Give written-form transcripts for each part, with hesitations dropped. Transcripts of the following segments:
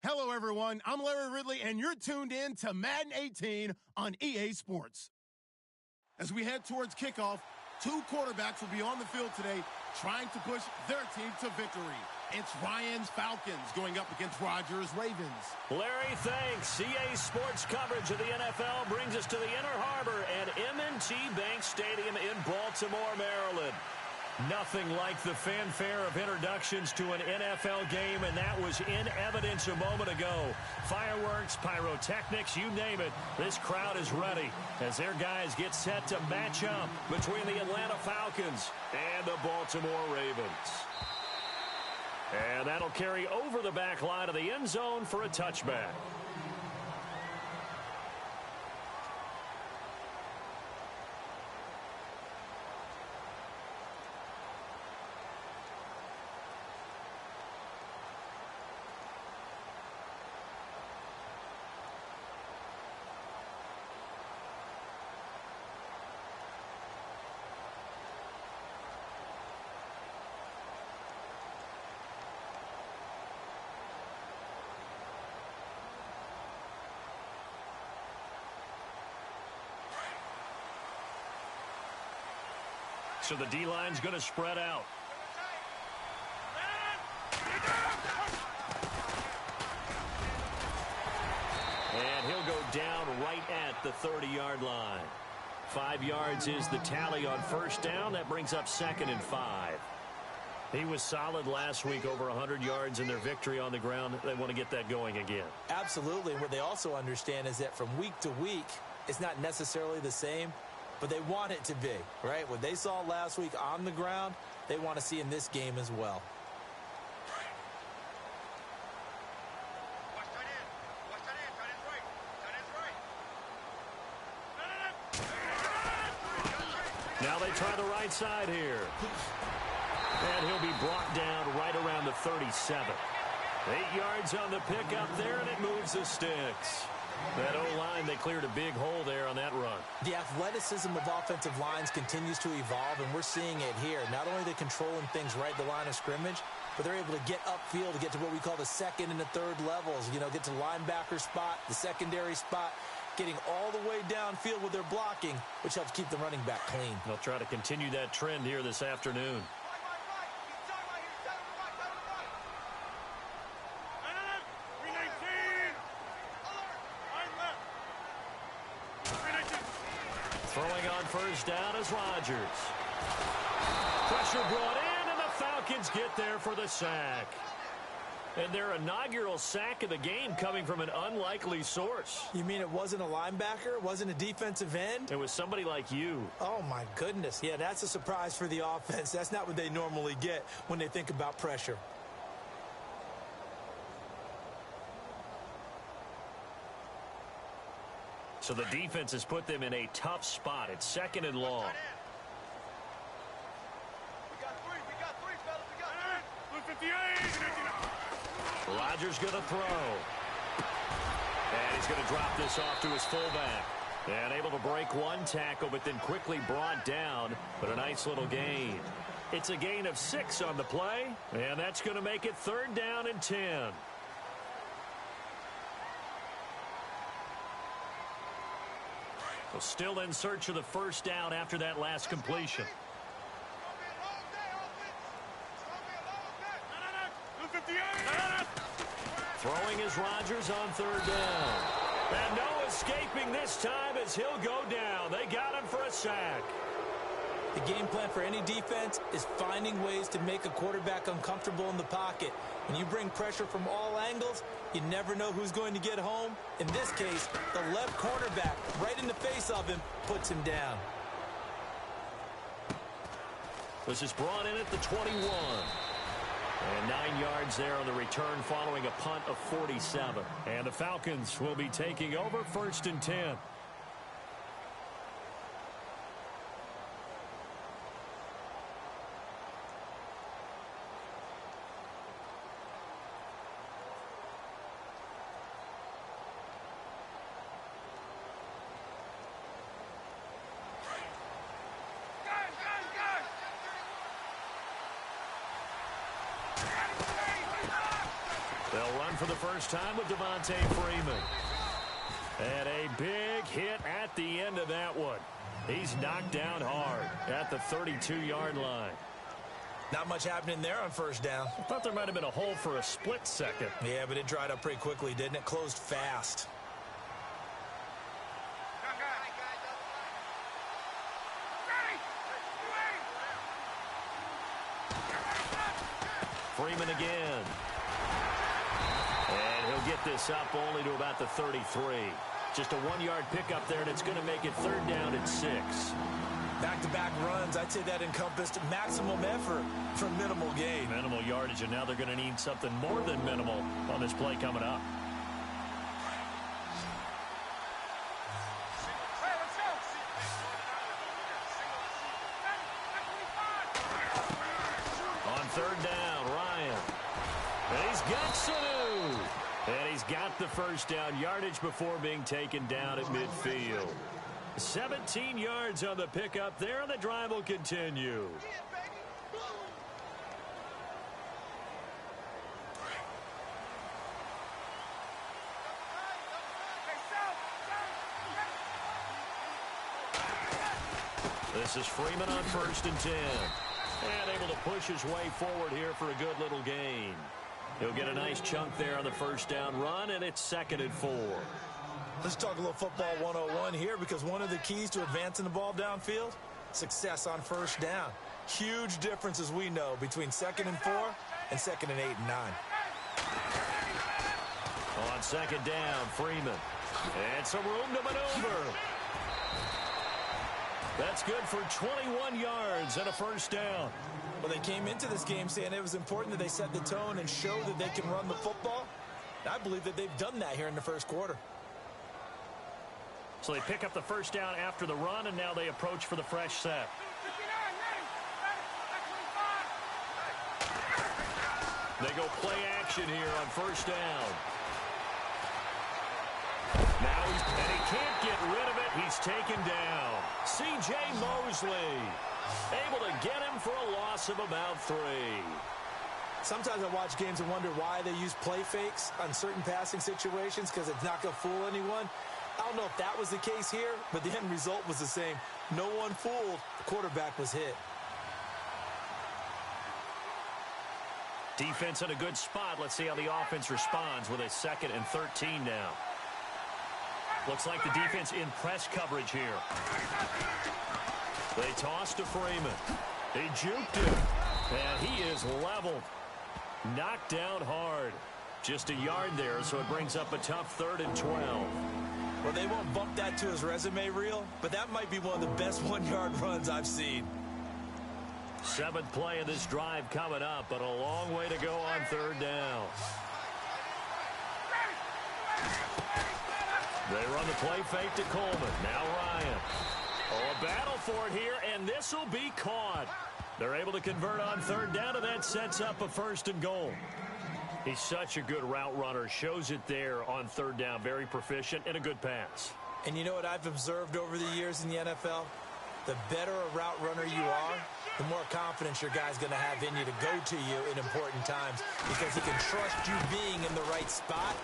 Hello, everyone. I'm Larry Ridley, and you're tuned in to Madden 18 on EA Sports. As we head towards kickoff, two quarterbacks will be on the field today trying to push their team to victory. It's Ryan's Falcons going up against Rodgers' Ravens. Larry, thanks. EA Sports coverage of the NFL brings us to the Inner Harbor at M&T Bank Stadium in Baltimore, Maryland. Nothing like the fanfare of introductions to an NFL game, and that was in evidence a moment ago. Fireworks, pyrotechnics, you name it. This crowd is ready as their guys get set to match up between the Atlanta Falcons and the Baltimore Ravens. And that'll carry over the back line of the end zone for a touchback. So the D-line's going to spread out. And he'll go down right at the 30-yard line. 5 yards is the tally on first down. That brings up 2nd and 5. He was solid last week, over 100 yards in their victory on the ground. They want to get that going again. Absolutely. And what they also understand is that from week to week, it's not necessarily the same, but they want it to be, right? What they saw last week on the ground, they want to see in this game as well. Now they try the right side here. And he'll be brought down right around the 37. 8 yards on the pickup there, and it moves the sticks. That O-line, they cleared a big hole there on that run. The athleticism of offensive lines continues to evolve, and we're seeing it here. Not only are they controlling things right at the line of scrimmage, but they're able to get upfield to get to what we call the second and the third levels. You know, get to the linebacker spot, the secondary spot, getting all the way downfield with their blocking, which helps keep the running back clean. They'll try to continue that trend here this afternoon. Throwing on first down is Rodgers. Pressure brought in, and the Falcons get there for the sack. And their inaugural sack of the game coming from an unlikely source. You mean it wasn't a linebacker? It wasn't a defensive end? It was somebody like you. Oh, my goodness. Yeah, that's a surprise for the offense. That's not what they normally get when they think about pressure. So the defense has put them in a tough spot. It's 2nd and long. We got three, fellas. We got 58. Rodgers going to throw. And he's going to drop this off to his fullback. And able to break one tackle, but then quickly brought down. But a nice little gain. It's a gain of 6 on the play. And that's going to make it 3rd down and 10. So still in search of the first down after that last completion. Throwing is Rodgers on 3rd down. And no escaping this time as he'll go down. They got him for a sack. The game plan for any defense is finding ways to make a quarterback uncomfortable in the pocket. When you bring pressure from all angles, you never know who's going to get home. In this case, the left cornerback, right in the face of him, puts him down. This is brought in at the 21. And 9 yards there on the return following a punt of 47. And the Falcons will be taking over 1st and 10. for the first time with Devontae Freeman. And a big hit at the end of that one. He's knocked down hard at the 32-yard line. Not much happening there on first down. I thought there might have been a hole for a split second. Yeah, but it dried up pretty quickly, didn't it? Closed fast. Freeman again. And he'll get this up only to about the 33. Just a 1-yard pickup there, and it's going to make it 3rd down and 6. Back-to-back runs, I'd say that encompassed maximum effort for minimal gain. Minimal yardage, and now they're going to need something more than minimal on this play coming up. On 3rd down, Ryan. And he's got Sanu. And he's got the first down yardage before being taken down at midfield. 17 yards on the pickup there, and the drive will continue. This is Freeman on 1st and 10. And able to push his way forward here for a good little gain. He'll get a nice chunk there on the first down run, and it's 2nd and 4. Let's talk a little football 101 here, because one of the keys to advancing the ball downfield, success on first down. Huge difference, as we know, between 2nd and 4 and 2nd and 8 and 9. On 2nd down, Freeman. And some room to maneuver. That's good for 21 yards and a first down. Well, they came into this game saying it was important that they set the tone and show that they can run the football. And I believe that they've done that here in the first quarter. So they pick up the first down after the run, and now they approach for the fresh set. They go play action here on first down. Now he can't get rid of it. He's taken down. C.J. Mosley able to get him for a loss of about 3. Sometimes I watch games and wonder why they use play fakes on certain passing situations, because it's not going to fool anyone. I don't know if that was the case here, but the end result was the same. No one fooled. The quarterback was hit. Defense in a good spot. Let's see how the offense responds with a 2nd and 13 now. Looks like the defense in press coverage here. They toss to Freeman. He juked him. And he is leveled. Knocked down hard. Just a yard there, so it brings up a tough 3rd and 12. Well, they won't bump that to his resume reel, but that might be one of the best 1-yard runs I've seen. 7th play of this drive coming up, but a long way to go on 3rd down. They run the play fake to Coleman. Now Ryan. Oh, a battle for it here, and this will be caught. They're able to convert on 3rd down, and that sets up a 1st and goal. He's such a good route runner. Shows it there on 3rd down. Very proficient and a good pass. And you know what I've observed over the years in the NFL? The better a route runner you are, the more confidence your guy's going to have in you to go to you in important times, because he can trust you being in the right spot,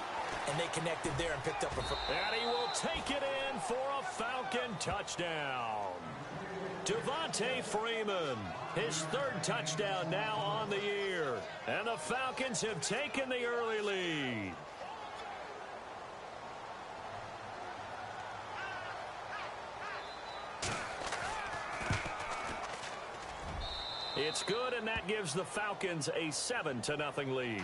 and they connected there and picked up a first. And he will take it in for a Falcon touchdown. Devontae Freeman, his 3rd touchdown now on the year. And the Falcons have taken the early lead. It's good, and that gives the Falcons a 7-0 lead.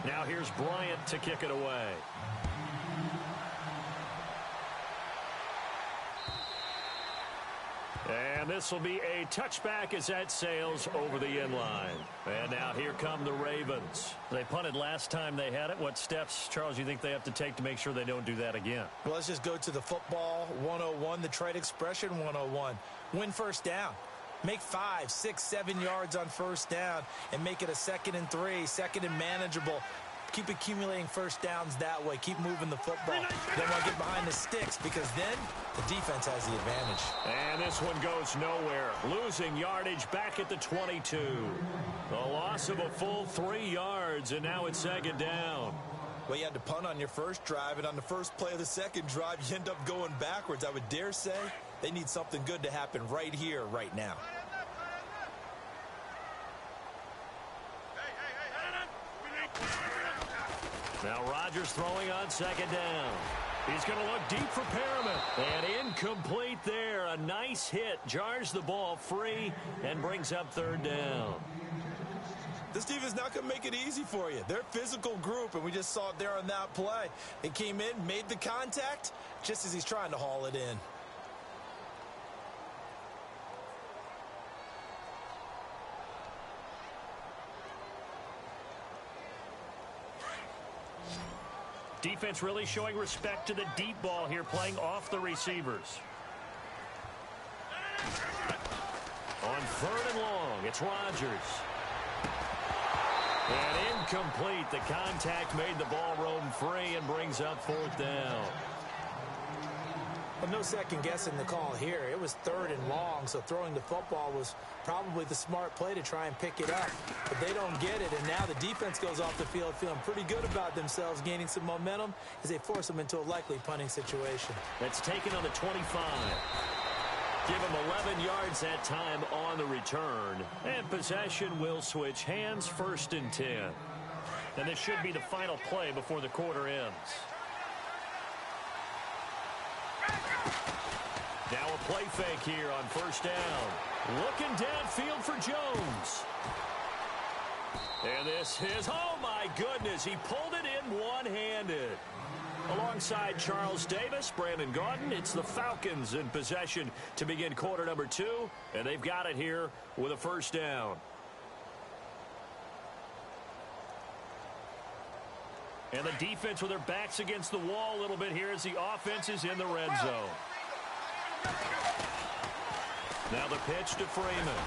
Now here's Bryant to kick it away. And this will be a touchback as that sails over the end line. And now here come the Ravens. They punted last time they had it. What steps, Charles, you think they have to take to make sure they don't do that again? Well, let's just go to the football 101, the trite expression 101. Win first down. Make 5, 6, 7 yards on first down and make it a 2nd and 3, 2nd and manageable. Keep accumulating first downs that way. Keep moving the football. Don't want to get behind the sticks because then the defense has the advantage. And this one goes nowhere. Losing yardage back at the 22. The loss of a full 3 yards, and now it's second down. Well, you had to punt on your first drive, and on the first play of the second drive, you end up going backwards. I would dare say they need something good to happen right here, right now. Now Rodgers throwing on second down. He's going to look deep for Perriman. And incomplete there. A nice hit. Jars the ball free and brings up third down. This defense not going to make it easy for you. They're a physical group, and we just saw it there on that play. It came in, made the contact, just as he's trying to haul it in. Defense really showing respect to the deep ball here, playing off the receivers. On third and long, it's Rodgers. And incomplete. The contact made the ball roam free and brings up fourth down. But no second guessing the call here. It was third and long, so throwing the football was probably the smart play to try and pick it up. But they don't get it, and now the defense goes off the field feeling pretty good about themselves, gaining some momentum as they force them into a likely punting situation. That's taken on the 25. Give him 11 yards that time on the return. And possession will switch hands, 1st and 10. And this should be the final play before the quarter ends. Now a play fake here on first down. Looking downfield for Jones. And this is, oh my goodness, he pulled it in one-handed. Alongside Charles Davis, Brandon Gaudin, it's the Falcons in possession to begin quarter number 2. And they've got it here with a first down. And the defense with their backs against the wall a little bit here as the offense is in the red zone. Now the pitch to Freeman.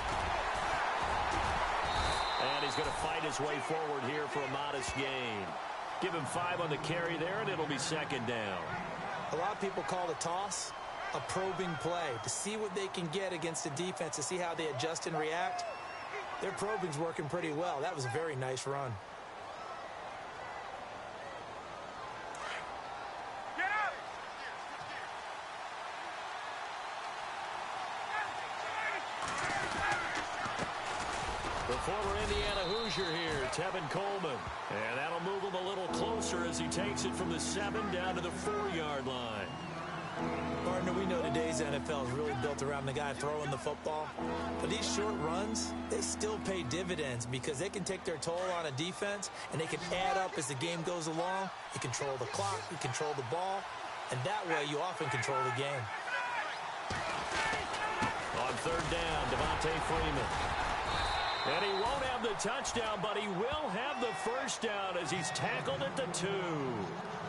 And he's going to fight his way forward here for a modest gain. Give him 5 on the carry there, and it'll be second down. A lot of people call the toss a probing play to see what they can get against the defense, to see how they adjust and react. Their probing's working pretty well. That was a very nice run. The former Indiana Hoosier here, Tevin Coleman. And that'll move him a little closer as he takes it from the 7 down to the 4-yard line. Partner, we know today's NFL is really built around the guy throwing the football. But these short runs, they still pay dividends because they can take their toll on a defense and they can add up as the game goes along. You control the clock, you control the ball, and that way you often control the game. On third down, Devontae Freeman. And he won't have the touchdown, but he will have the first down as he's tackled at the 2.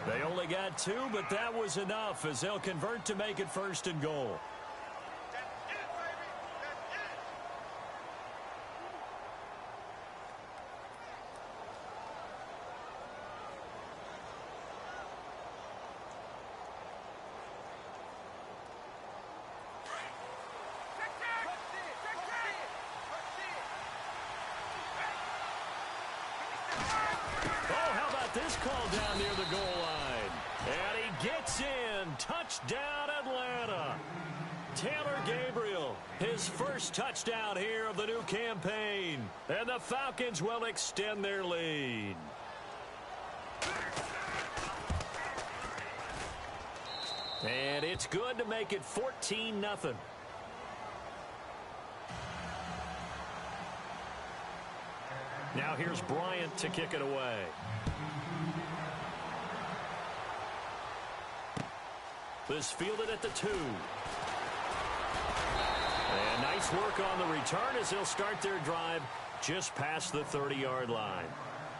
They only got 2, but that was enough as they'll convert to make it 1st and goal. This call down near the goal line. And he gets in. Touchdown, Atlanta. Taylor Gabriel, his first touchdown here of the new campaign. And the Falcons will extend their lead. And it's good to make it 14-0. Now here's Bryant to kick it away. This fielded at the 2. And nice work on the return as they'll start their drive just past the 30-yard line.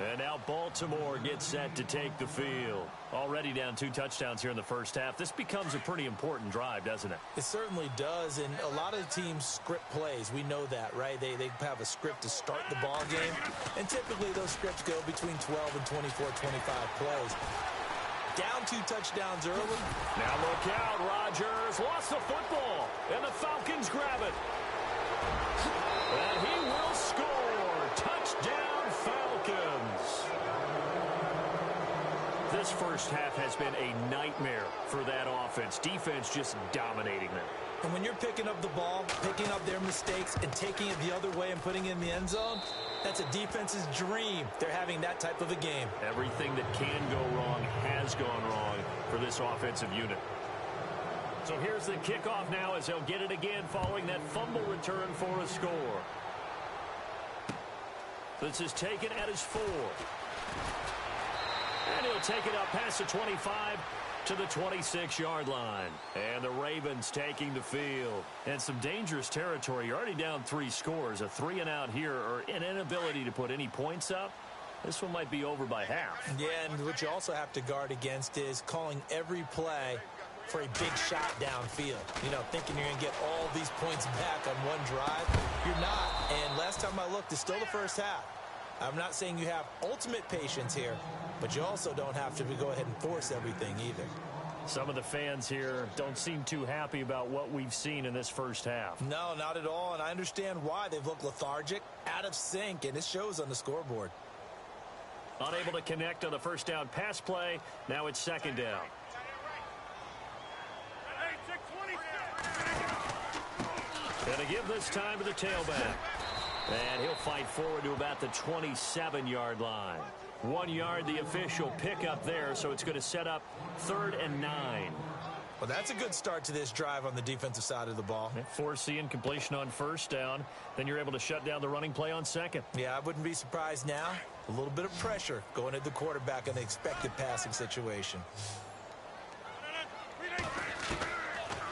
And now Baltimore gets set to take the field. Already down 2 touchdowns here in the first half. This becomes a pretty important drive, doesn't it? It certainly does, and a lot of teams script plays. We know that, right? They have a script to start the ball game, and typically those scripts go between 12 and 24, 25 plays. Down 2 touchdowns early. Now look out, Rodgers lost the football, and the Falcons grab it. And he will score. Touchdown, Falcons. This first half has been a nightmare for that offense. Defense just dominating them. And when you're picking up the ball, picking up their mistakes, and taking it the other way and putting it in the end zone, that's a defense's dream. They're having that type of a game. Everything that can go wrong has gone wrong for this offensive unit. So here's the kickoff now as they'll get it again following that fumble return for a score. This is taken at his 4. And he'll take it up past the 25 to the 26-yard line. And the Ravens taking the field. And some dangerous territory. You're already down 3 scores. A 3-and-out here or an inability to put any points up. This one might be over by half. Yeah, and what you also have to guard against is calling every play for a big shot downfield. You know, thinking you're going to get all these points back on one drive. You're not. And last time I looked, it's still the first half. I'm not saying you have ultimate patience here, but you also don't have to go ahead and force everything either. Some of the fans here don't seem too happy about what we've seen in this first half. No, not at all, and I understand why. They've looked lethargic, out of sync, and it shows on the scoreboard. Unable to connect on the first down pass play. Now it's second down. Gonna give this time to the tailback. And he'll fight forward to about the 27-yard line. 1 yard, the official pickup there, so it's going to set up 3rd and 9. Well, that's a good start to this drive on the defensive side of the ball. Forcing completion on first down. Then you're able to shut down the running play on second. Yeah, I wouldn't be surprised now. A little bit of pressure going at the quarterback in the expected passing situation.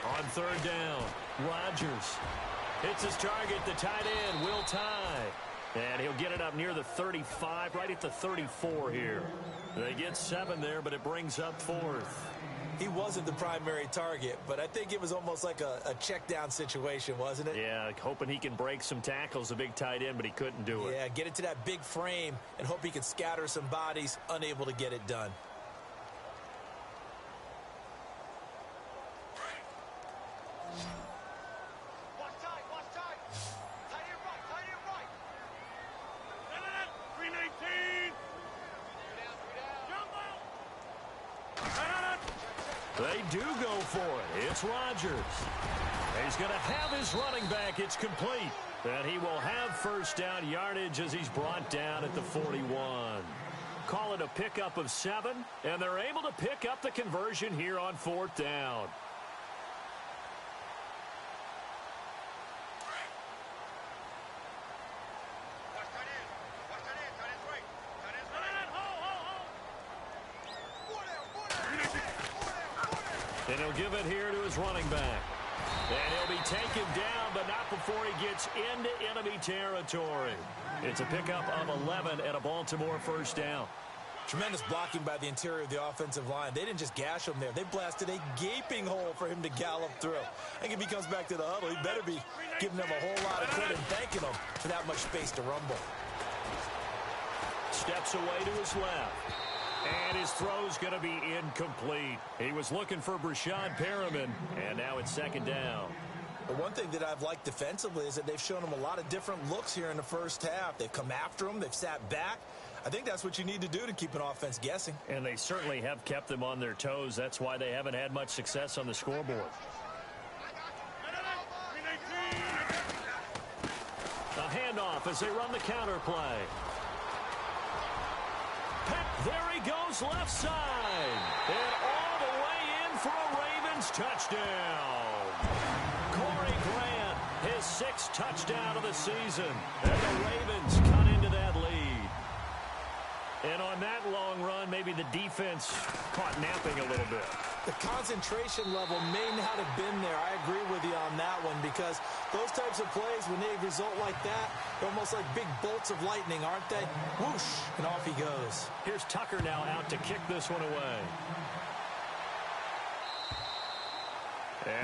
On 3rd down, Rodgers hits his target, the tight end, Will Tye. And he'll get it up near the 35, right at the 34 here. They get 7 there, but it brings up 4th. He wasn't the primary target, but I think it was almost like a check down situation, wasn't it? Yeah, hoping he can break some tackles, a big tight end, but he couldn't do it. Yeah, get into that big frame and hope he can scatter some bodies, unable to get it done. They do go for it. It's Rodgers. He's going to have his running back. It's complete. And he will have first down yardage as he's brought down at the 41. Call it a pickup of 7, and they're able to pick up the conversion here on 4th down. And he'll give it here to his running back. And he'll be taken down, but not before he gets into enemy territory. It's a pickup of 11 and a Baltimore first down. Tremendous blocking by the interior of the offensive line. They didn't just gash him there. They blasted a gaping hole for him to gallop through. I think if he comes back to the huddle, he better be giving them a whole lot of credit and thanking them for that much space to rumble. Steps away to his left. And his throw's going to be incomplete. He was looking for Brashad Perriman, and now it's second down. But one thing that I've liked defensively is that they've shown him a lot of different looks here in the first half. They've come after him. They've sat back. I think that's what you need to do to keep an offense guessing. And they certainly have kept them on their toes. That's why they haven't had much success on the scoreboard. A handoff as they run the counter play. There he goes left side. And all the way in for a Ravens touchdown. Corey Grant, his 6th touchdown of the season. And the Ravens cut into that lead. And on that long run, maybe the defense caught napping a little bit. The concentration level may not have been there. I agree with you on that one, because those types of plays, when they result like that, they're almost like big bolts of lightning, aren't they? Whoosh, and off he goes. Here's Tucker now out to kick this one away.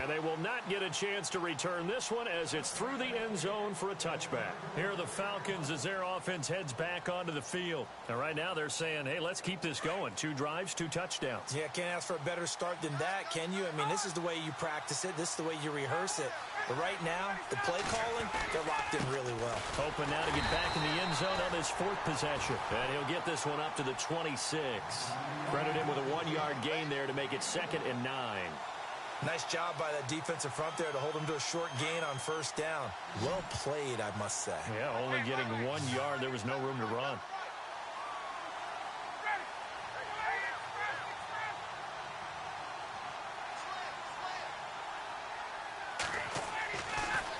And they will not get a chance to return this one as it's through the end zone for a touchback. Here are the Falcons as their offense heads back onto the field. And right now they're saying, hey, let's keep this going. 2 drives, 2 touchdowns. Yeah, can't ask for a better start than that, can you? I mean, this is the way you practice it. This is the way you rehearse it. But right now, the play calling, they're locked in really well. Hoping now to get back in the end zone on his 4th possession. And he'll get this one up to the 26. Credit him with a 1-yard gain there to make it 2nd and 9. Nice job by that defensive front there to hold him to a short gain on first down. Well played, I must say. Yeah, only getting 1 yard. There was no room to run.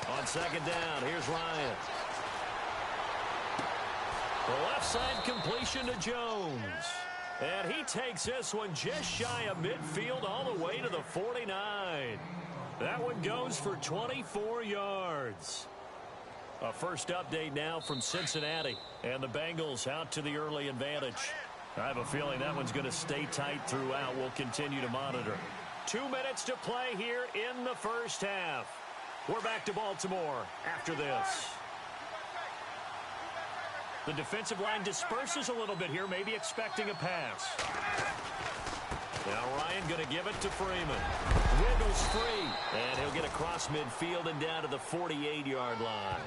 On 2nd down, here's Ryan. The left side completion to Jones. And he takes this one just shy of midfield all the way to the 49. That one goes for 24 yards. A first update now from Cincinnati. And the Bengals out to the early advantage. I have a feeling that one's going to stay tight throughout. We'll continue to monitor. 2 minutes to play here in the first half. We're back to Baltimore after this. The defensive line disperses a little bit here, maybe expecting a pass. Now Ryan going to give it to Freeman. Wiggles free, and he'll get across midfield and down to the 48-yard line.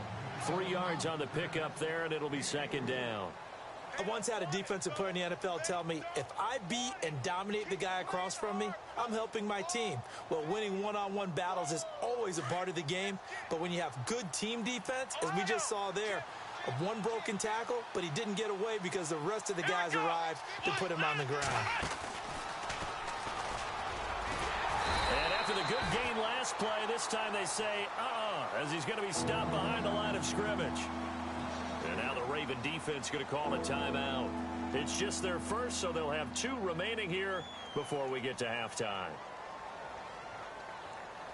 3 yards on the pickup there, and it'll be 2nd down. I once had a defensive player in the NFL tell me, if I beat and dominate the guy across from me, I'm helping my team. Well, winning one-on-one battles is always a part of the game, but when you have good team defense, as we just saw there, one broken tackle, but he didn't get away because the rest of the guys arrived to put him on the ground. And after the good gain last play, this time they say, as he's going to be stopped behind the line of scrimmage. And now the Raven defense going to call a timeout. It's just their first, so they'll have 2 remaining here before we get to halftime.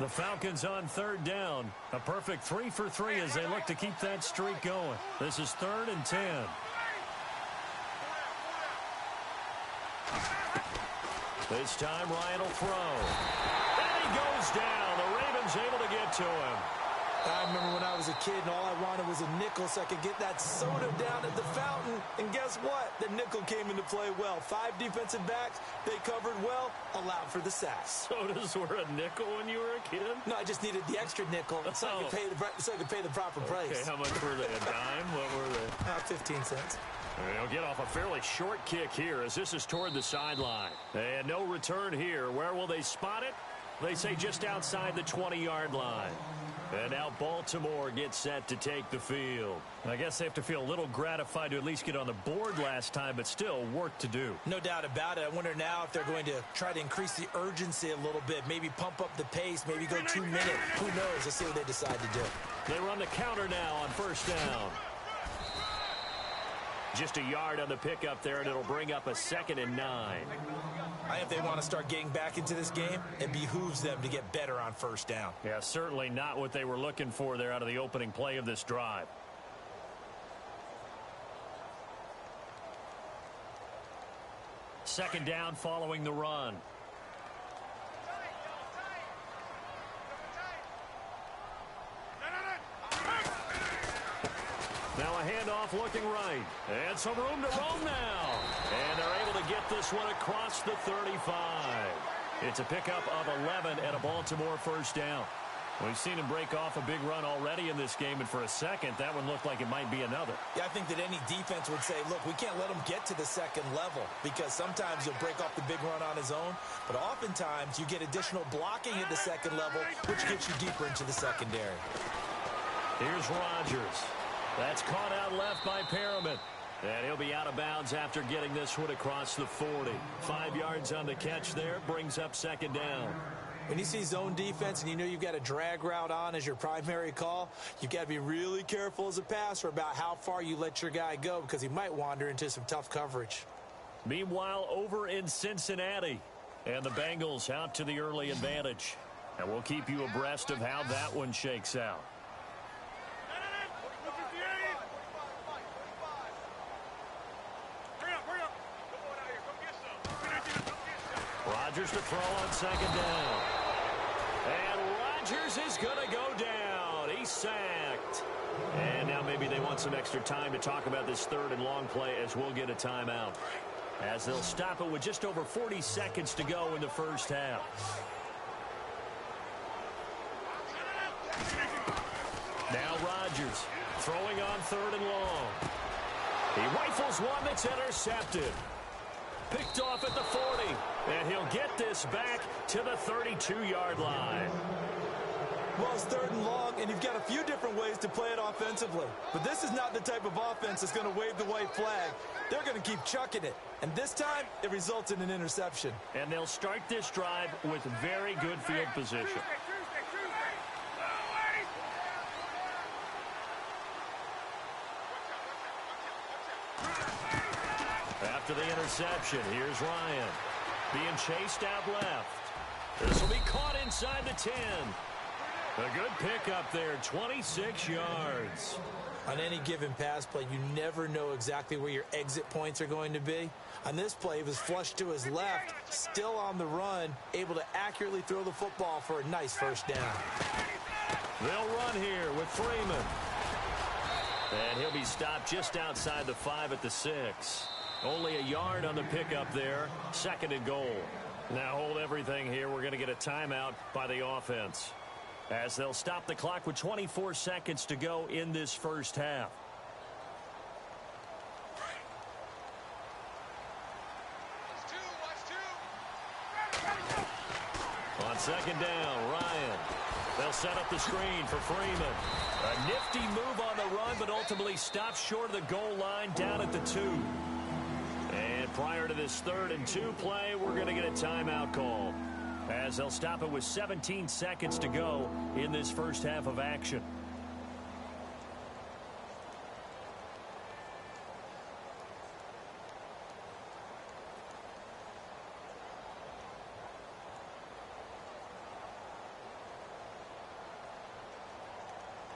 The Falcons on 3rd down. A perfect 3 for 3 as they look to keep that streak going. This is 3rd and 10. This time Ryan will throw. And he goes down. The Ravens able to get to him. I remember when I was a kid and all I wanted was a nickel so I could get that soda down at the fountain. And guess what? The nickel came into play well. 5 defensive backs, they covered well, allowed for the sacks. Sodas were a nickel when you were a kid? No, I just needed the extra nickel so I could pay the proper price. Okay, how much were they? A dime? What were they? 15 cents. They'll get off a fairly short kick here as this is toward the sideline. And no return here. Where will they spot it? They say just outside the 20-yard line. And now Baltimore gets set to take the field. I guess they have to feel a little gratified to at least get on the board last time, but still work to do. No doubt about it. I wonder now if they're going to try to increase the urgency a little bit, maybe pump up the pace, maybe go 2 minutes. Who knows? Let's see what they decide to do. They run the counter now on 1st down. Just a yard on the pickup there, and it'll bring up a 2nd and 9. I think if they want to start getting back into this game, it behooves them to get better on 1st down. Yeah, certainly not what they were looking for there out of the opening play of this drive. Second down following the run. Now a handoff looking right. And some room to roam now. And they're able to get this one across the 35. It's a pickup of 11 and a Baltimore 1st down. We've seen him break off a big run already in this game, and for a second, that one looked like it might be another. Yeah, I think that any defense would say, look, we can't let him get to the 2nd level, because sometimes he'll break off the big run on his own, but oftentimes you get additional blocking at the 2nd level, which gets you deeper into the secondary. Here's Rodgers. That's caught out left by Perriman. And he'll be out of bounds after getting this one across the 40. 5 yards on the catch there, brings up 2nd down. When you see zone defense and you know you've got a drag route on as your primary call, you've got to be really careful as a passer about how far you let your guy go because he might wander into some tough coverage. Meanwhile, over in Cincinnati, and the Bengals out to the early advantage. And we'll keep you abreast of how that one shakes out. Rodgers to throw on second down. And Rodgers is going to go down. He's sacked. And now maybe they want some extra time to talk about this third and long play as we'll get a timeout. As they'll stop it with just over 40 seconds to go in the first half. Now Rodgers throwing on third and long. He rifles one that's intercepted. Picked off at the 40. And he'll get this back to the 32-yard line. Well, it's third and long, and you've got a few different ways to play it offensively. But this is not the type of offense that's going to wave the white flag. They're going to keep chucking it. And this time, it results in an interception. And they'll start this drive with very good field position. After the interception, here's Ryan. Being chased out left. This will be caught inside the 10. A good pickup there, 26 yards. On any given pass play, you never know exactly where your exit points are going to be. On this play, he was flushed to his left, still on the run, able to accurately throw the football for a nice first down. They'll run here with Freeman. And he'll be stopped just outside the 5 at the 6. Only a yard on the pickup there. Second and goal. Now hold everything here. We're going to get a timeout by the offense. As they'll stop the clock with 24 seconds to go in this first half. On second down, Ryan. They'll set up the screen for Freeman. A nifty move on the run, but ultimately stopped short of the goal line down at the 2. And prior to this 3rd and 2 play, we're going to get a timeout call. As they'll stop it with 17 seconds to go in this first half of action.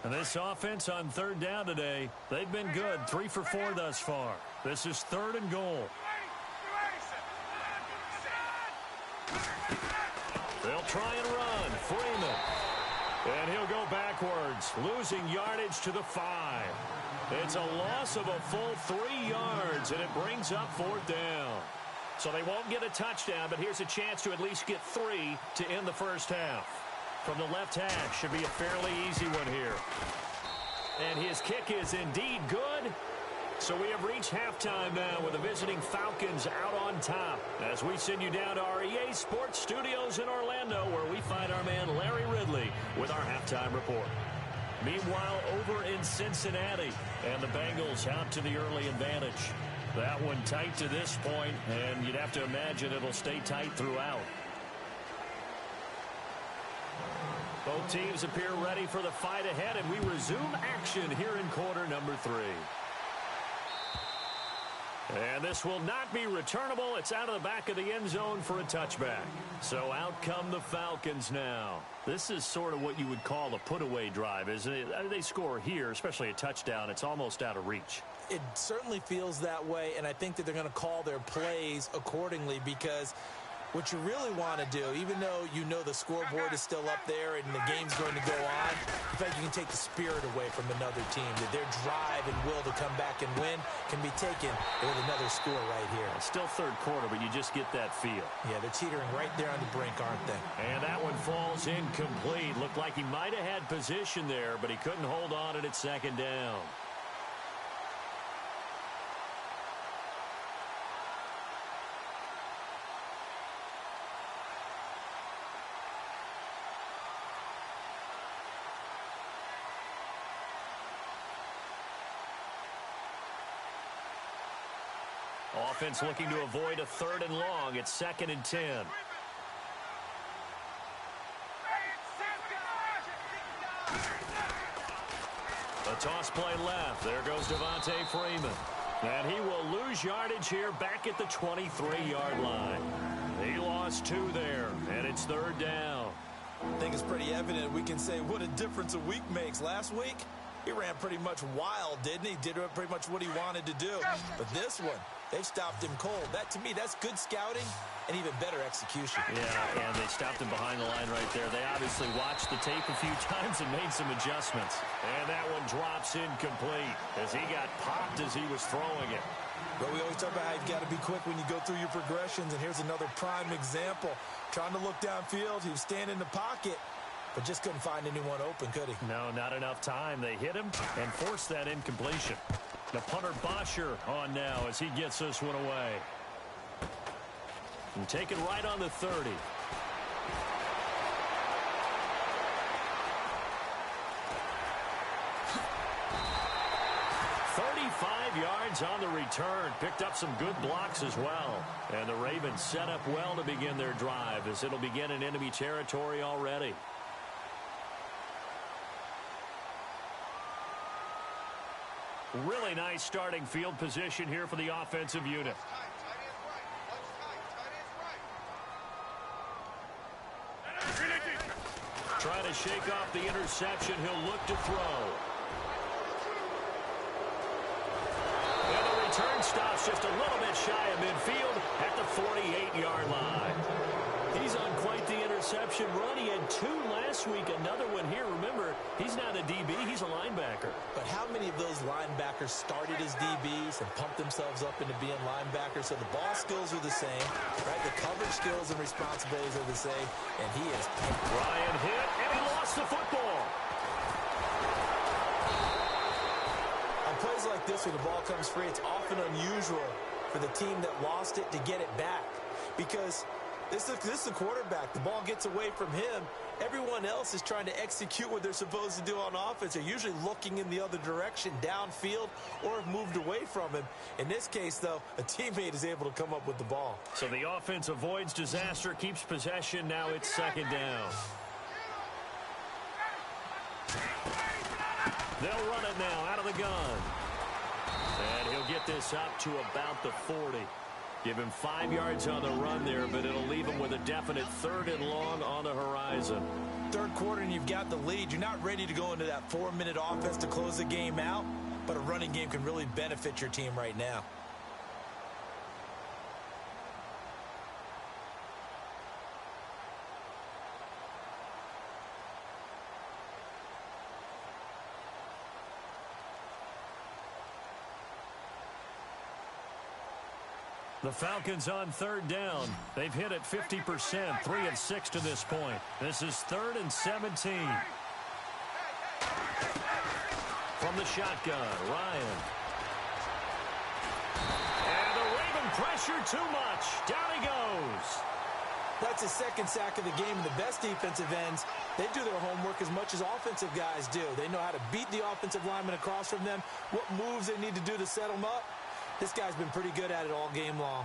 And this offense on third down today, they've been good. 3 for 4 thus far. This is 3rd and goal. They'll try and run. Freeman. And he'll go backwards, losing yardage to the 5. It's a loss of a full 3 yards, and it brings up 4th down. So they won't get a touchdown, but here's a chance to at least get 3 to end the first half. From the left hash, should be a fairly easy one here. And his kick is indeed good. So we have reached halftime now with the visiting Falcons out on top. As we send you down to our EA Sports Studios in Orlando, where we find our man Larry Ridley with our halftime report. Meanwhile, over in Cincinnati, and the Bengals out to the early advantage. That one tight to this point, and you'd have to imagine it'll stay tight throughout. Both teams appear ready for the fight ahead, and we resume action here in quarter number 3. And this will not be returnable. It's out of the back of the end zone for a touchback. So out come the Falcons now. This is sort of what you would call a put-away drive, isn't it? I mean, they score here, especially a touchdown. It's almost out of reach. It certainly feels that way, and I think that they're going to call their plays accordingly because what you really want to do, even though you know the scoreboard is still up there and the game's going to go on, in fact, you can take the spirit away from another team. That their drive and will to come back and win can be taken with another score right here. It's still third quarter, but you just get that feel. Yeah, they're teetering right there on the brink, aren't they? And that one falls incomplete. Looked like he might have had position there, but he couldn't hold on at second down. Offense looking to avoid a 3rd and long. It's 2nd and 10. A toss play left. There goes Devontae Freeman. And he will lose yardage here back at the 23-yard line. He lost 2 there, and it's 3rd down. I think it's pretty evident we can say what a difference a week makes. Last week, he ran pretty much wild, didn't he? Did pretty much what he wanted to do. But this one, they've stopped him cold. That, to me, that's good scouting and even better execution. Yeah, and they stopped him behind the line right there. They obviously watched the tape a few times and made some adjustments. And that one drops incomplete as he got popped as he was throwing it. But we always talk about how you've got to be quick when you go through your progressions, and here's another prime example. Trying to look downfield, he was standing in the pocket, but just couldn't find anyone open, could he? No, not enough time. They hit him and forced that incompletion. The punter Bosher on now as he gets this one away. And take it right on the 30. Yards on the return. Picked up some good blocks as well. And the Ravens set up well to begin their drive as it'll begin in enemy territory already. Really nice starting field position here for the offensive unit. Trying to shake off the interception. He'll look to throw. Turn stops just a little bit shy of midfield at the 48-yard line. He's on quite the interception run. He had 2 last week, another one here. Remember, he's not a DB, he's a linebacker. But how many of those linebackers started as DBs and pumped themselves up into being linebackers? So the ball skills are the same, right? The coverage skills and responsibilities are the same, and he is. Ryan hit, and he lost the football. Plays like this where the ball comes free, it's often unusual for the team that lost it to get it back, because this is the quarterback. The ball gets away from him. Everyone else is trying to execute what they're supposed to do on offense. They're usually looking in the other direction, downfield, or have moved away from him. In this case, though, a teammate is able to come up with the ball. So the offense avoids disaster, keeps possession. Now it's 2nd down. They'll run it now out of the gun. And he'll get this up to about the 40. Give him 5 yards on the run there, but it'll leave him with a definite 3rd and long on the horizon. 3rd quarter and you've got the lead. You're not ready to go into that 4-minute offense to close the game out, but a running game can really benefit your team right now. The Falcons on 3rd down. They've hit it 50%, 3 of 6 to this point. This is 3rd and 17. From the shotgun, Ryan. And the Raven pressure too much. Down he goes. That's his 2nd sack of the game. And the best defensive ends, they do their homework as much as offensive guys do. They know how to beat the offensive lineman across from them, what moves they need to do to set them up. This guy's been pretty good at it all game long.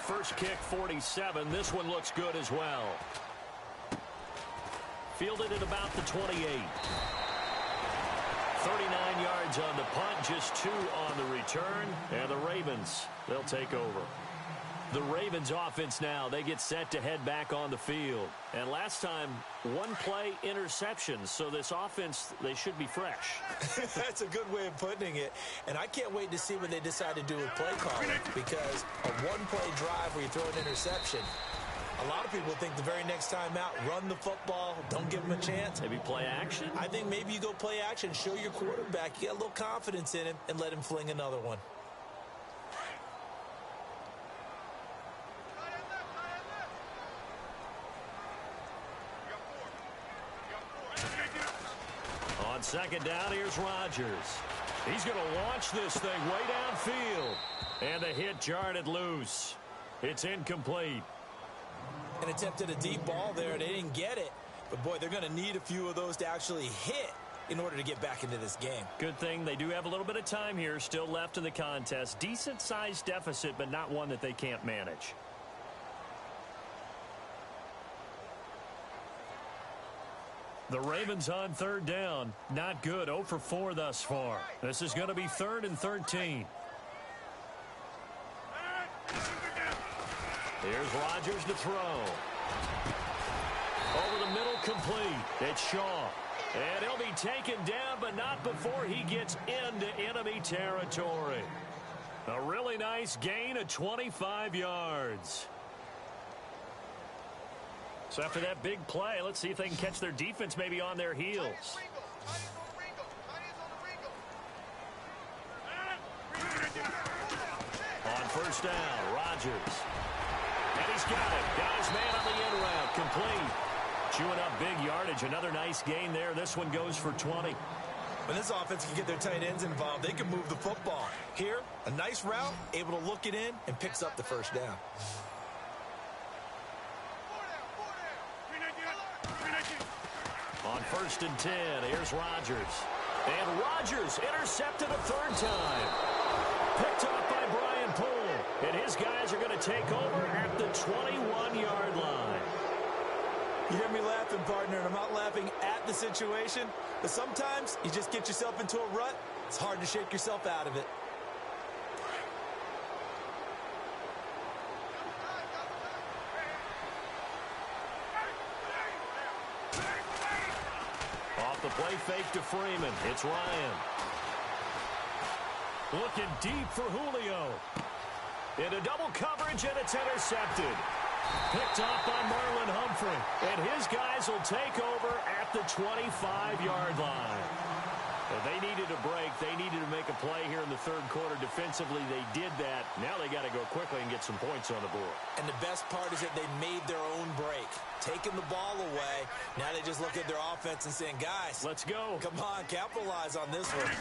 First kick, 47. This one looks good as well. Fielded at about the 28. 39 yards on the punt, just 2 on the return. And the Ravens, they'll take over. The Ravens offense now, they get set to head back on the field. And last time, 1 play interception. So this offense, they should be fresh. That's a good way of putting it. And I can't wait to see what they decide to do with play calling, because a 1-play drive where you throw an interception, a lot of people think the very next time out, run the football, don't give them a chance. Maybe play action? I think maybe you go play action, show your quarterback, you get a little confidence in him, and let him fling another one. On 2nd down, here's Rodgers. He's going to launch this thing way downfield. And the hit jarred it loose. It's incomplete. And attempted a deep ball there. They didn't get it. But, boy, they're going to need a few of those to actually hit in order to get back into this game. Good thing they do have a little bit of time here still left in the contest. Decent-sized deficit, but not one that they can't manage. The Ravens on third down. Not good. 0 for 4 thus far. This is going to be 3rd and 13. Here's Rodgers to throw. Over the middle, complete. It's Shaw. And he'll be taken down, but not before he gets into enemy territory. A really nice gain of 25 yards. So after that big play, let's see if they can catch their defense maybe on their heels. On first down, Rodgers. And he's got it. Got his man on the in route. Complete. Chewing up big yardage. Another nice gain there. This one goes for 20. When this offense can get their tight ends involved, they can move the football. Here, a nice route, able to look it in, and picks up the first down. On first and 10, here's Rodgers. And Rodgers intercepted a third time. Picked off by Brian Poole. And his guys are going to take over at the 21-yard line. You hear me laughing, partner, and I'm not laughing at the situation, but sometimes you just get yourself into a rut. It's hard to shake yourself out of it. Off the play fake to Freeman. It's Ryan. Looking deep for Julio. Into double coverage, and it's intercepted. Picked off by Marlon Humphrey. And his guys will take over at the 25-yard line. They needed a break. They needed to make a play here in the third quarter. Defensively, they did that. Now they got to go quickly and get some points on the board. And the best part is that they made their own break. Taking the ball away. Now they just look at their offense and saying, guys, let's go. Come on, capitalize on this one.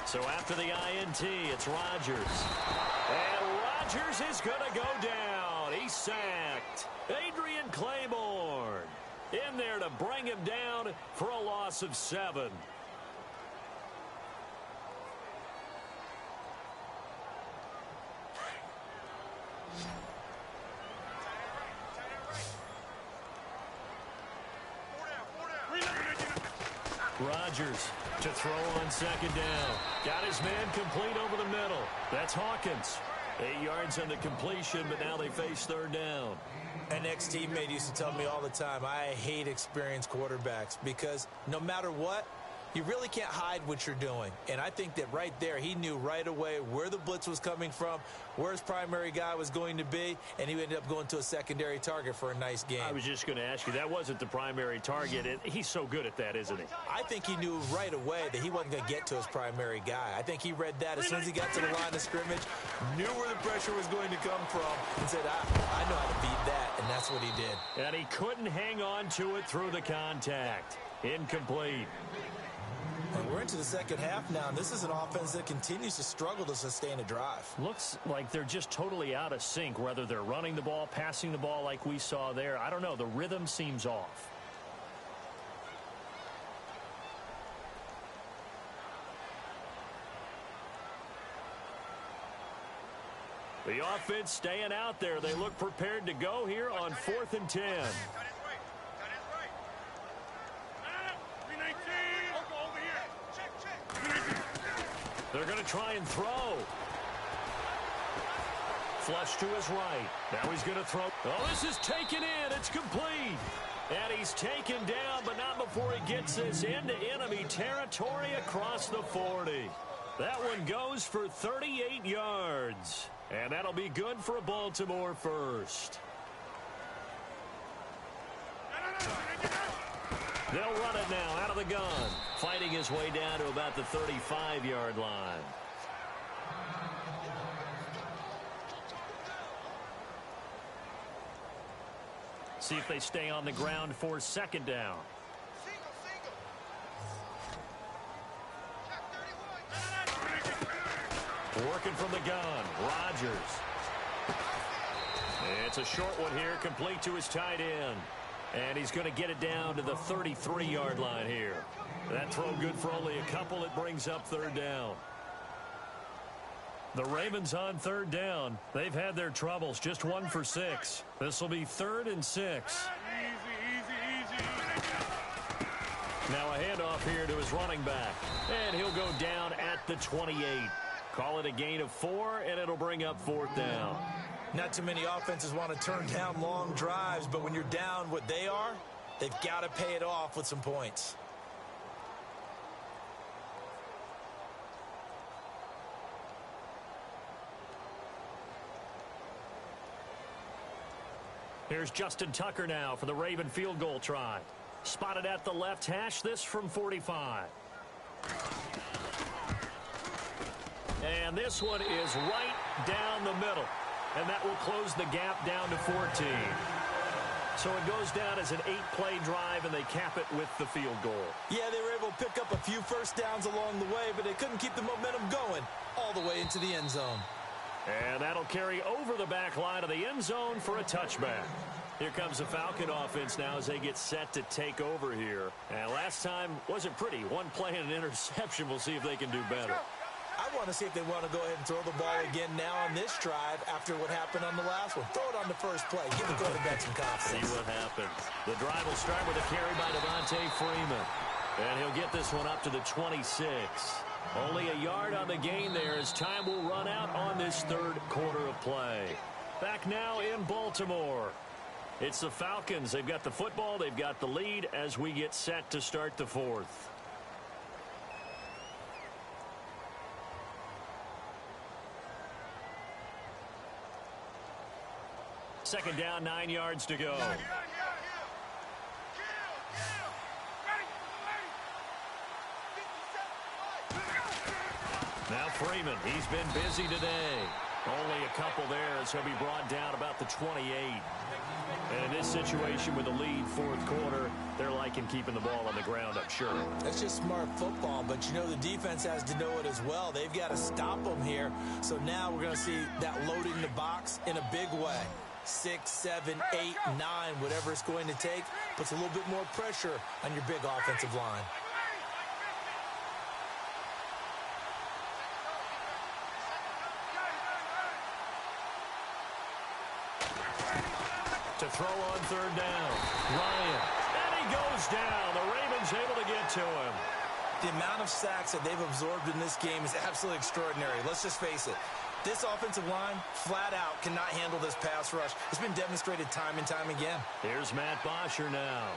So after the INT, it's Rodgers. And Rodgers is going to go down. He's sacked. Adrian Claiborne in there to bring him down for a loss of 7. Rodgers to throw on second down. Got his man complete over the middle. That's Hawkins. 8 yards on the completion, but now they face third down. An ex-teammate used to tell me all the time, I hate experienced quarterbacks because no matter what, you really can't hide what you're doing. And I think that right there, he knew right away where the blitz was coming from, where his primary guy was going to be, and he ended up going to a secondary target for a nice game. I was just going to ask you, that wasn't the primary target. He's so good at that, isn't he? I think he knew right away that he wasn't going to get to his primary guy. I think he read that as soon as he got to the line of scrimmage, knew where the pressure was going to come from, and said, I know how to beat that, and that's what he did. And he couldn't hang on to it through the contact. Incomplete. And we're into the second half now, and this is an offense that continues to struggle to sustain a drive. Looks like they're just totally out of sync, whether they're running the ball, passing the ball like we saw there. I don't know. The rhythm seems off. The offense staying out there. They look prepared to go here on 4th and 10. They're going to try and throw. Flush to his right. Now he's going to throw. Oh, this is taken in. It's complete. And he's taken down, but not before he gets this into enemy territory across the 40. That one goes for 38 yards. And that'll be good for a Baltimore first. They'll run it now out of the gun. Fighting his way down to about the 35-yard line. See if they stay on the ground for second down. Working from the gun, Rodgers. It's a short one here, complete to his tight end. And he's going to get it down to the 33-yard line here. That throw good for only a couple. It brings up third down. The Ravens on third down. They've had their troubles, just 1 for 6. This will be 3rd and 6. Now a handoff here to his running back. And he'll go down at the 28. Call it a gain of 4, and it'll bring up 4th down. Not too many offenses want to turn down long drives, but when you're down what they are, they've got to pay it off with some points. Here's Justin Tucker now for the Raven field goal try. Spotted at the left hash, this from 45. And this one is right down the middle. And that will close the gap down to 14. So it goes down as an 8-play drive, and they cap it with the field goal. Yeah, they were able to pick up a few first downs along the way, but they couldn't keep the momentum going all the way into the end zone. And that'll carry over the back line of the end zone for a touchback. Here comes the Falcon offense now as they get set to take over here. And last time wasn't pretty. One play and an interception. We'll see if they can do better. I want to see if they want to go ahead and throw the ball again now on this drive after what happened on the last one. Throw it on the first play. Give the quarterback some confidence. See what happens. The drive will start with a carry by Devontae Freeman. And he'll get this one up to the 26. Only a yard on the gain there as time will run out on this third quarter of play. Back now in Baltimore. It's the Falcons. They've got the football. They've got the lead as we get set to start the fourth. Second down, 9 yards to go. Now Freeman, he's been busy today. Only a couple there as he'll be brought down about the 28. And in this situation with the lead fourth quarter, they're liking keeping the ball on the ground, I'm sure. That's just smart football, but you know the defense has to know it as well. They've got to stop them here. So now we're going to see that loading the box in a big way. 6, 7, 8, 9, whatever it's going to take, puts a little bit more pressure on your big offensive line. To throw on third down. Ryan. And he goes down. The Ravens able to get to him. The amount of sacks that they've absorbed in this game is absolutely extraordinary. Let's just face it. This offensive line, flat out, cannot handle this pass rush. It's been demonstrated time and time again. Here's Matt Bosher now.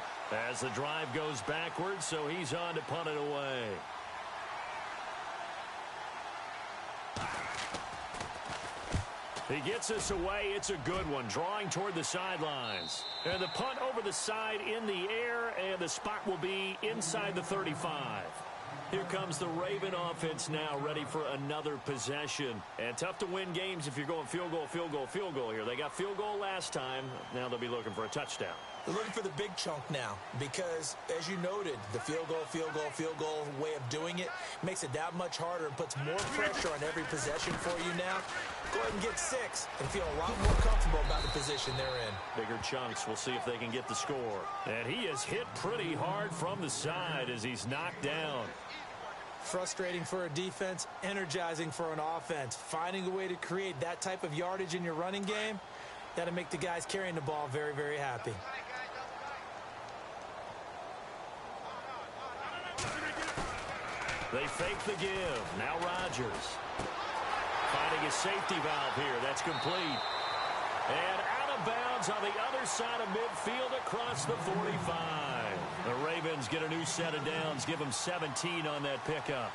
As the drive goes backwards, so he's on to punt it away. He gets us away. It's a good one. Drawing toward the sidelines. And the punt over the side in the air, and the spot will be inside the 35. Here comes the Raven offense now, ready for another possession. And tough to win games if you're going field goal, field goal, field goal here. They got field goal last time. Now they'll be looking for a touchdown. They're looking for the big chunk now because, as you noted, the field goal way of doing it makes it that much harder and puts more pressure on every possession for you now. Go ahead and get 6 and feel a lot more comfortable about the position they're in. Bigger chunks. We'll see if they can get the score. And he is hit pretty hard from the side as he's knocked down. Frustrating for a defense, energizing for an offense. Finding a way to create that type of yardage in your running game, that'll make the guys carrying the ball very, very happy. They fake the give. Now Rodgers. Finding a safety valve here. That's complete. And out of bounds on the other side of midfield across the 45. The Ravens get a new set of downs. Give them 17 on that pickup.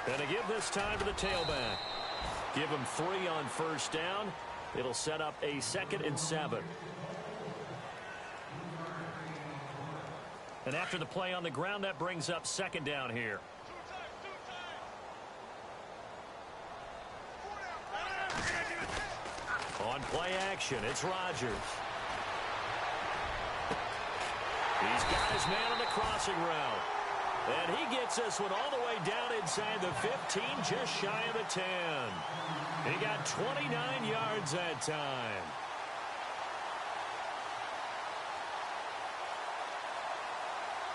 And to give this time to the tailback. Give him 3 on first down. It'll set up a 2nd and 7. And after the play on the ground, that brings up 2nd down here. On play action, it's Rodgers. He's got his man on the crossing route. And he gets this one all the way down inside the 15, just shy of the 10. He got 29 yards that time.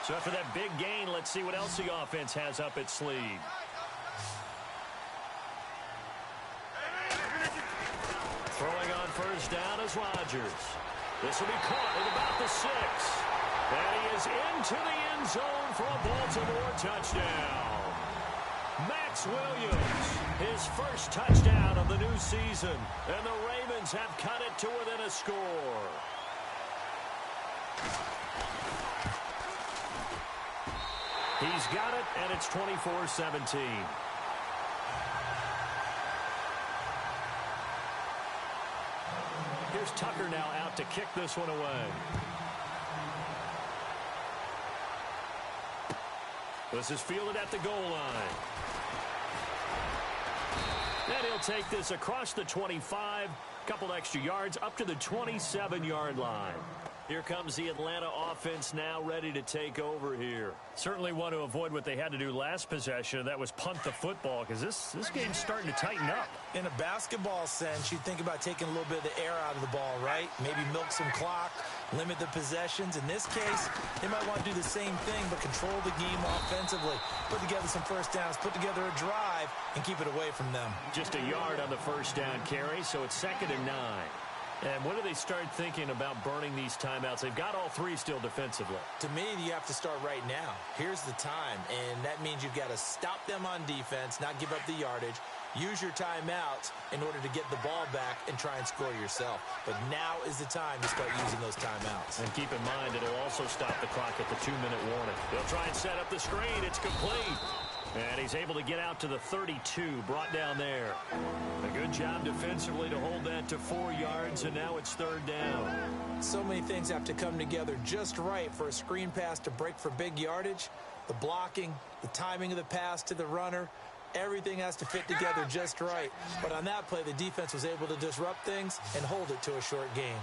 So after that big gain, let's see what else the offense has up its sleeve. Throwing on first down is Rodgers. This will be caught at about the 6. And he is into the end zone for a Baltimore touchdown. Max Williams, his first touchdown of the new season. And the Ravens have cut it to within a score. He's got it, and it's 24-17. Here's Tucker now out to kick this one away. This is fielded at the goal line. And he'll take this across the 25, couple extra yards, up to the 27-yard line. Here comes the Atlanta offense now ready to take over here. Certainly want to avoid what they had to do last possession. That was punt the football, because this game's starting to tighten up. In a basketball sense, you think about taking a little bit of the air out of the ball, right? Maybe milk some clock, limit the possessions. In this case, they might want to do the same thing, but control the game offensively. Put together some first downs, put together a drive, and keep it away from them. Just a yard on the first down carry, so it's 2nd and 9. And when do they start thinking about burning these timeouts? They've got all 3 still defensively. To me, you have to start right now. Here's the time, and that means you've got to stop them on defense, not give up the yardage, use your timeouts in order to get the ball back and try and score yourself. But now is the time to start using those timeouts. And keep in mind, it'll also stop the clock at the 2-minute warning. They'll try and set up the screen. It's complete. And he's able to get out to the 32, brought down there. A good job defensively to hold that to 4 yards, and now it's 3rd down. So many things have to come together just right for a screen pass to break for big yardage. The blocking, the timing of the pass to the runner, everything has to fit together just right. But on that play, the defense was able to disrupt things and hold it to a short gain.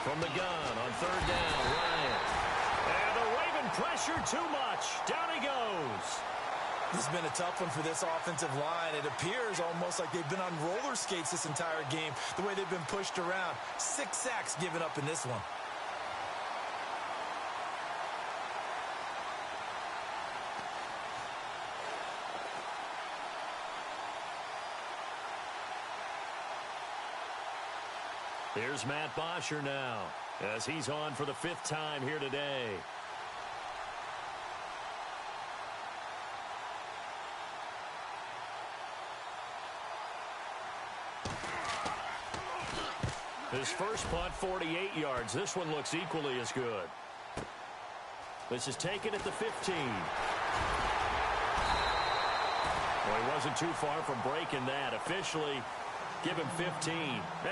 From the gun on 3rd down, Ryan. And the Raven pressure too much. Down he goes. This has been a tough one for this offensive line. It appears almost like they've been on roller skates this entire game, the way they've been pushed around. 6 sacks given up in this one. Here's Matt Bosher now, as he's on for the 5th time here today. His first punt, 48 yards. This one looks equally as good. This is taken at the 15. Well, he wasn't too far from breaking that. Officially, give him 15.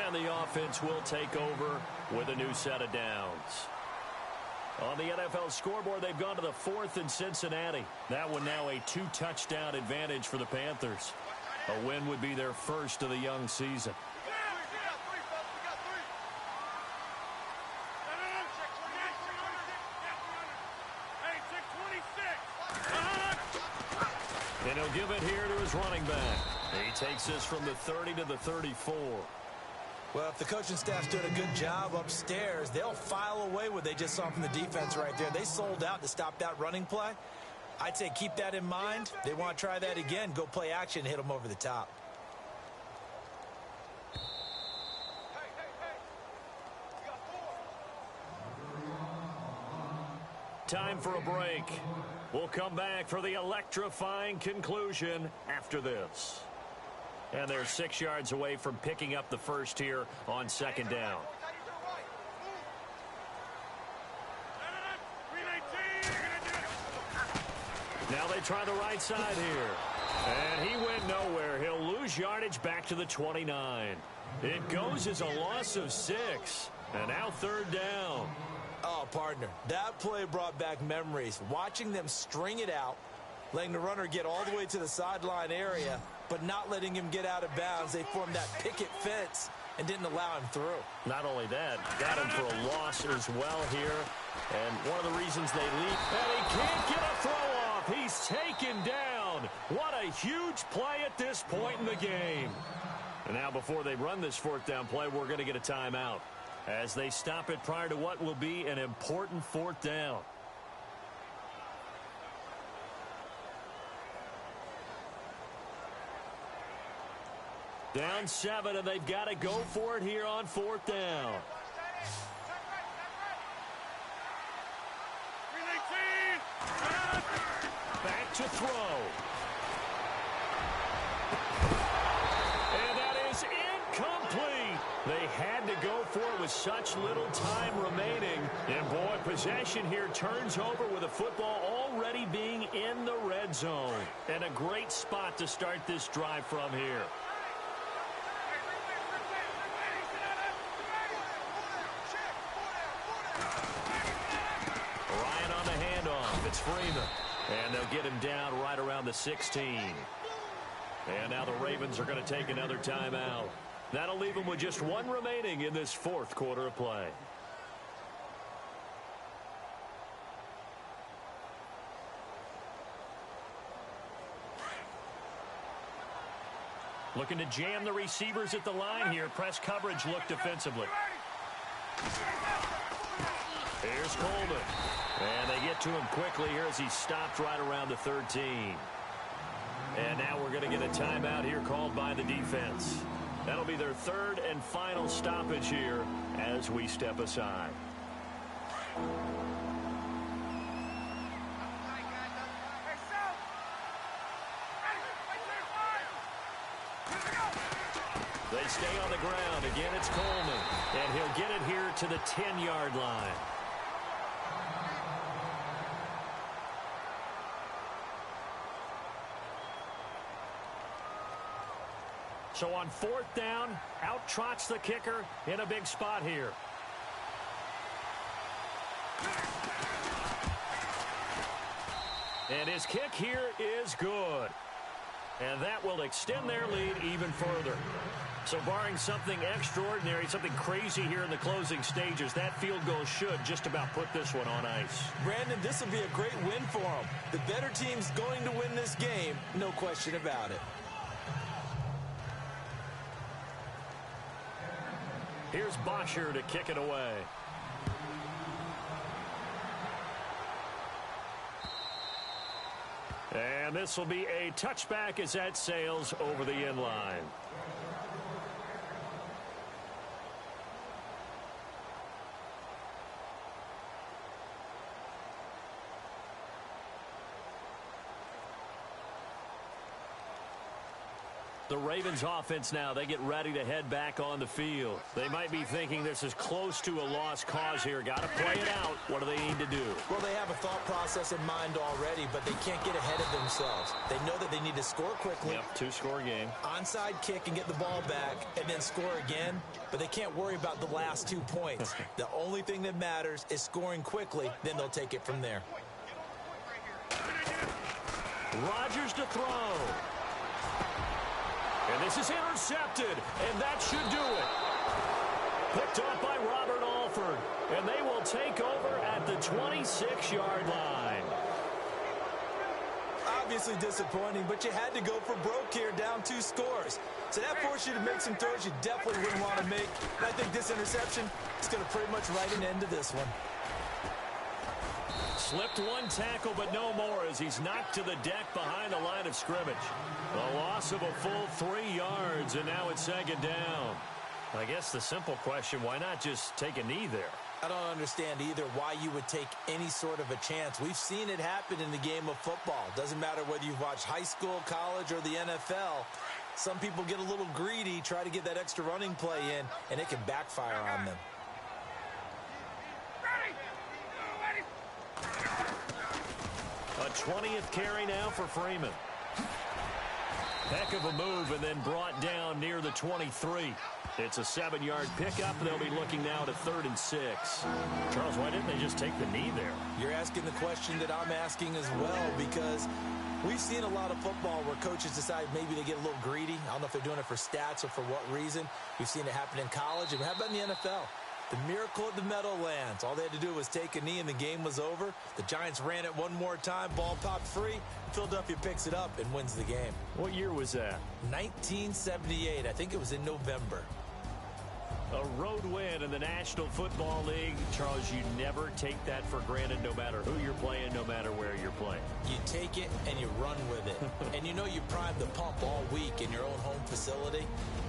And the offense will take over with a new set of downs. On the NFL scoreboard, they've gone to the 4th in Cincinnati. That one now a 2-touchdown advantage for the Panthers. A win would be their first of the young season. And he'll give it here to his running back. He takes this from the 30 to the 34. Well, if the coaching staff's doing a good job upstairs, they'll file away what they just saw from the defense right there. They sold out to stop that running play. I'd say keep that in mind. They want to try that again. Go play action, hit them over the top. Time for a break. We'll come back for the electrifying conclusion after this. And they're 6 yards away from picking up the first here on 2nd down. Now they try the right side here. And he went nowhere. He'll lose yardage back to the 29. It goes as a loss of 6. And now 3rd down. Oh, partner, that play brought back memories. Watching them string it out, letting the runner get all the way to the sideline area, but not letting him get out of bounds. They formed that picket fence and didn't allow him through. Not only that, got him for a loss as well here. And one of the reasons they lead, and he can't get a throw off. He's taken down. What a huge play at this point in the game. And now before they run this 4th down play, we're going to get a timeout. as they stop it prior to what will be an important fourth down. Down 7, and they've got to go for it here on fourth down. Back to throw. And that is incomplete. They had to go for it with such little time remaining. And, boy, possession here turns over with a football already being in the red zone. And a great spot to start this drive from here. Ryan on the handoff. It's Freeman. And they'll get him down right around the 16. And now the Ravens are going to take another timeout. That'll leave them with just one remaining in this fourth quarter of play. Looking to jam the receivers at the line here. Press coverage look defensively. Here's Coleman. And they get to him quickly here as he's stopped right around the 13. And now we're going to get a timeout here called by the defense. That'll be their third and final stoppage here as we step aside. They stay on the ground. Again, it's Coleman. And he'll get it here to the 10-yard line. So on fourth down, out trots the kicker in a big spot here. And his kick here is good. And that will extend their lead even further. So barring something extraordinary, something crazy here in the closing stages, that field goal should just about put this one on ice. Brandon, this will be a great win for them. The better team's going to win this game, no question about it. Here's Bosher to kick it away. And this will be a touchback as that sails over the end line. The Ravens offense now, they get ready to head back on the field. They might be thinking this is close to a lost cause here. Got to play it out. What do they need to do? Well, they have a thought process in mind already, but they can't get ahead of themselves. They know that they need to score quickly. Yep, two-score game. Onside kick and get the ball back and then score again, but they can't worry about the last 2 points. The only thing that matters is scoring quickly, then they'll take it from there. Rodgers to throw. And this is intercepted, and that should do it. Picked off by Robert Alford, and they will take over at the 26-yard line. Obviously disappointing, but you had to go for broke here, down 2 scores. So that forced you to make some throws you definitely wouldn't want to make. And I think this interception is going to pretty much write an end to this one. Slipped one tackle, but no more as he's knocked to the deck behind the line of scrimmage. A loss of a full 3 yards, and now it's second down. I guess the simple question, why not just take a knee there? I don't understand either why you would take any sort of a chance. We've seen it happen in the game of football. Doesn't matter whether you've watched high school, college, or the NFL. Some people get a little greedy, try to get that extra running play in, and it can backfire on them. A 20th carry now for Freeman. Heck of a move, and then brought down near the 23. It's a 7-yard pickup. They'll be looking now to 3rd and 6. Charles, why didn't they just take the knee there? You're asking the question that I'm asking as well, because we've seen a lot of football where coaches decide maybe they get a little greedy. I don't know if they're doing it for stats or for what reason. We've seen it happen in college, and how about in the NFL? The miracle at the Meadowlands. All they had to do was take a knee and the game was over. The Giants ran it one more time. Ball popped free. Philadelphia picks it up and wins the game. What year was that? 1978. I think it was in November. A road win in the National Football League. Charles, you never take that for granted no matter who you're playing, no matter where you're playing. You take it and you run with it. And you know you primed the pump all week in your own home facility.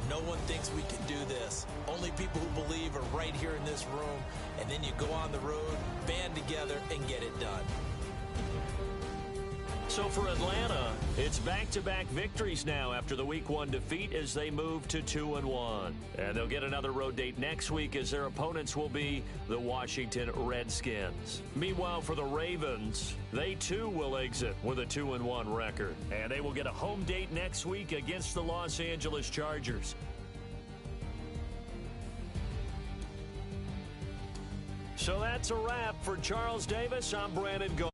No one thinks we can do this. Only people who believe are right here in this room. And then you go on the road, band together, and get it done. So for Atlanta, it's back-to-back victories now after the Week 1 defeat as they move to 2-1. And they'll get another road date next week as their opponents will be the Washington Redskins. Meanwhile, for the Ravens, they too will exit with a 2-1 record. And they will get a home date next week against the Los Angeles Chargers. So that's a wrap. For Charles Davis, I'm Brandon Gault.